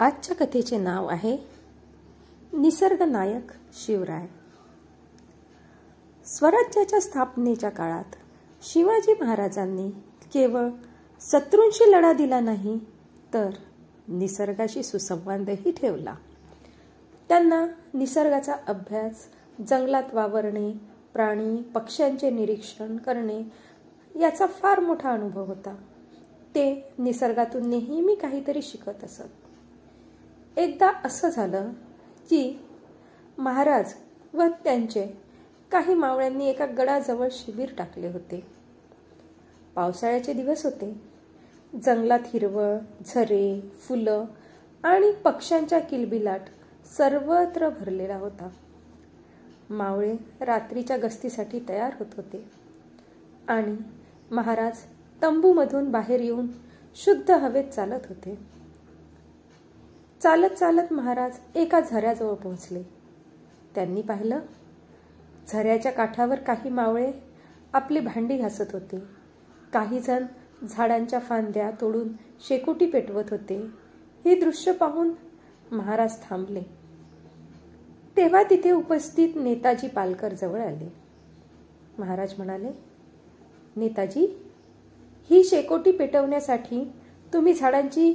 आजच्या कथेचे नाव आहे निसर्ग नायक शिवराय. स्वराज्याच्या स्थापनेच्या काळात शिवाजी महाराजांनी केवळ शत्रूंशी लढा दिला नाही तर निसर्गाशी सुसंवादही ठेवला. त्यांना निसर्गाचा अभ्यास, जंगलात वावरणे, प्राणी पक्ष्यांचे निरीक्षण करणे याचा फार मोठा अनुभव होता. ते निसर्गातून नेहमी काहीतरी शिकत असत. एकदा असं झालं की महाराज व त्यांचे काही मावळ्यांनी एका गडाजवळ शिबिर टाकले होते. पावसाळ्याचे दिवस होते. जंगलात हिरवळ, झरे, फुलं आणि पक्ष्यांच्या किलबिलाट सर्वत्र भरलेला होता. मावळे रात्रीच्या गस्तीसाठी तयार होत होते आणि महाराज तंबूमधून बाहेर येऊन शुद्ध हवेत चालत होते. चालत चालत महाराज एका झऱ्याजवळ पोहोचले. त्यांनी पाहिलं, झऱ्याच्या काठावर काही मावळे आपली भांडी घासत होते. काही जण झाडांच्या फांद्या तोडून शेकोटी पेटवत होते. हे दृश्य पाहून महाराज थांबले. तेव्हा तिथे उपस्थित नेताजी पालकर जवळ आले. महाराज म्हणाले, नेताजी, ही शेकोटी पेटवण्यासाठी तुम्ही झाडांची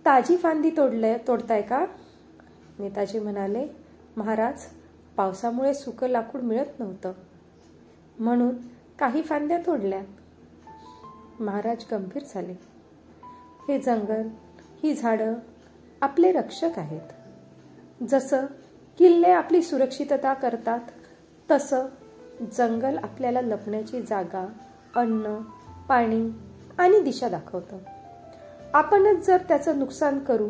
ताजी फांदी तोडताय का? नेताजी म्हणाले, महाराज, पावसामुळे सुकं लाकूड मिळत नव्हतं म्हणून काही फांद्या तोडल्या. महाराज गंभीर झाले. हे जंगल, ही झाडं आपले रक्षक आहेत. जसं किल्ले आपली सुरक्षितता करतात तसं जंगल आपल्याला लपण्याची जागा, अन्न, पाणी आणि दिशा दाखवतं. आपणच जर त्याचं नुकसान करू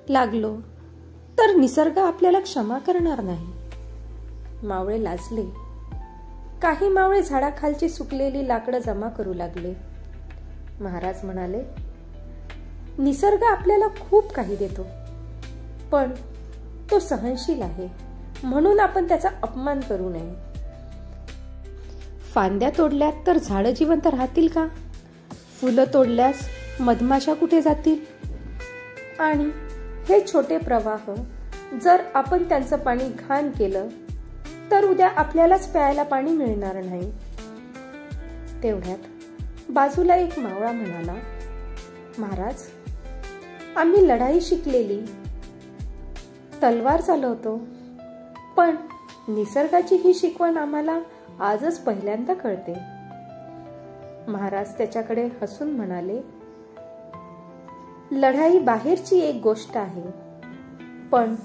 लागलो तर निसर्ग आपल्याला क्षमा करणार नाही. मावळे लाजले. काही मावळे झाडाखालची सुकलेली लाकडं जमा करू लागले. महाराज म्हणाले, निसर्ग आपल्याला खूप काही देतो, पण तो सहनशील आहे म्हणून आपण त्याचा अपमान करू नये. फांद्या तोडल्यात तर झाडं जिवंत राहतील का? फुलं तोडल्यास मधमाशा कुठे जातील? आणि हे छोटे प्रवाह जर आपण त्यांचं पाणी घाण केलं तर उद्या आपल्यालाच प्यायला पाणी मिळणार नाही. तेवढ्यात बाजूला एक मावळा म्हणाला, महाराज, आम्ही लढाई शिकलेली, तलवार चालवतो, पण निसर्गाची ही शिकवण आम्हाला आजच पहिल्यांदा कळते. महाराज त्याच्याकडे हसून म्हणाले, लढाई बाहेरची एक गोष्ट आहे, पण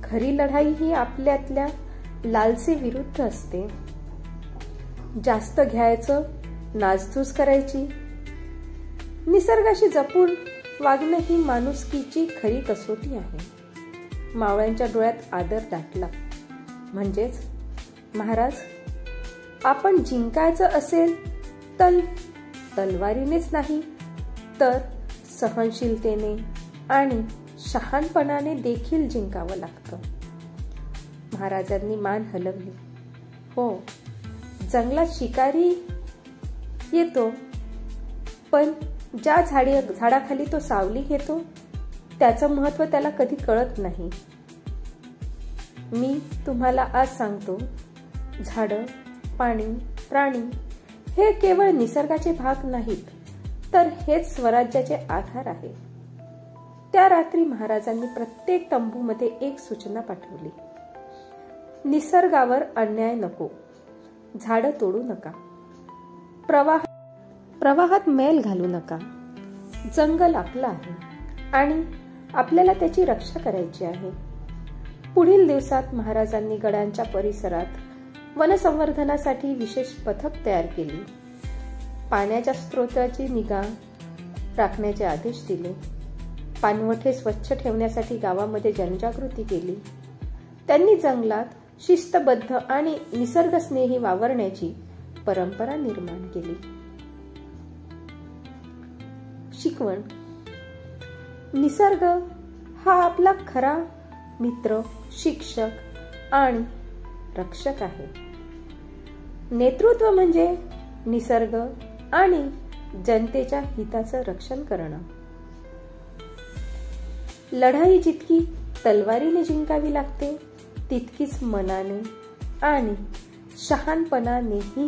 खरी लढाई ही आपल्यातल्या लालसे विरुद्ध असते. जास्त घ्यायचं, नासधूस करायची. निसर्गाशी जपून वागणं ही माणुसकीची खरी कसोटी आहे. मावळ्यांच्या डोळ्यात आदर दाटला. म्हणजेच, महाराज, आपण जिंकायचं असेल तर तलवारीनेच नाही तर सहनशीलतेने आणि शहाणपणाने देखील जिंकावं लागतं. महाराजांनी मान हलवली. हो, जंगलात शिकारी येतो, पण ज्या झाडाखाली तो सावली घेतो त्याचं महत्त्व त्याला कधी कळत नाही. मी तुम्हाला आज सांगतो, झाडं, पाणी, प्राणी हे केवळ निसर्गाचे भाग नाहीत, तर हेच स्वराज्याचे आधार आहे. त्या रात्री महाराजांनी प्रत्येक तंबूमध्ये एक सूचना पाठवली. निसर्गावर अन्याय नको, झाडं तोडू नका, प्रवाहात मैल घालू नका. जंगल आपलं आहे आणि आपल्याला त्याची रक्षा करायची आहे. पुढील दिवसात महाराजांनी गडांच्या परिसरात वनसंवर्धनासाठी विशेष पथक तयार केली. पाण्याच्या स्रोताची निगा राखण्याचे आदेश दिले. पाणवठे स्वच्छ ठेवण्यासाठी गावामध्ये जनजागृती केली. त्यांनी जंगलात शिस्तबद्ध आणि निसर्गस्नेही वावरण्याची परंपरा निर्माण केली. शिकवण: निसर्ग हा आपला खरा मित्र, शिक्षक आणि रक्षक आहे. नेतृत्व म्हणजे निसर्ग आणि जनतेच्या हिताचं रक्षण करणं. लढाई जितकी तलवारीने जिंकावी लागते तितकीच मनाने आणि शहाणपणानेही